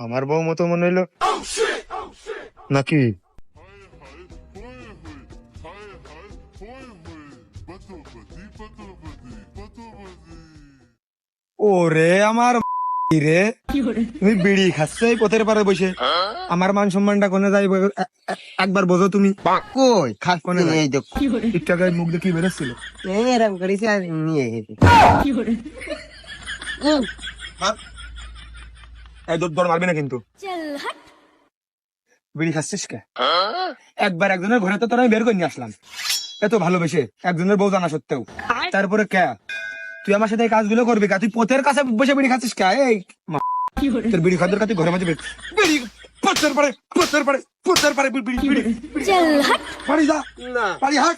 আমার বউ মতো মনে হইলো নাকি? ওরে আমার রে, তুমি বিড়ি খাচ্ছ এই পথের পারে বসে, আমার মান সম্মানটা কোনে যাই একবার বোঝো তুমি। কই খাস কোনে যাই? এই দেখো টিকটকের মুখ দিয়ে কি বেরোচ্ছিল, এরকম করেছে আর নিয়ে গেছে। এই দৌড় মারবি না কিন্তু। বিড়ি খাচ্ছিস কে? একবার একজনের ঘরে তো তোর আমি বের করে নিয়ে আসলাম, এত ভালোবেসে একজনের বউ জানা সত্ত্বেও। তারপরে কে তুই আমার সাথে এই কাজগুলো করবি কা? তুই পথের কাছে বসে বিড়ি খাচ্ছিস কে? এই তোর বিড়ি খাদ্যের কাছে ঘরের মাঝে বিড়ি পথের পারে পথের পারে পথের পারে বিড়ি বিড়ি বাড়ি যা, বাড়ি হাট।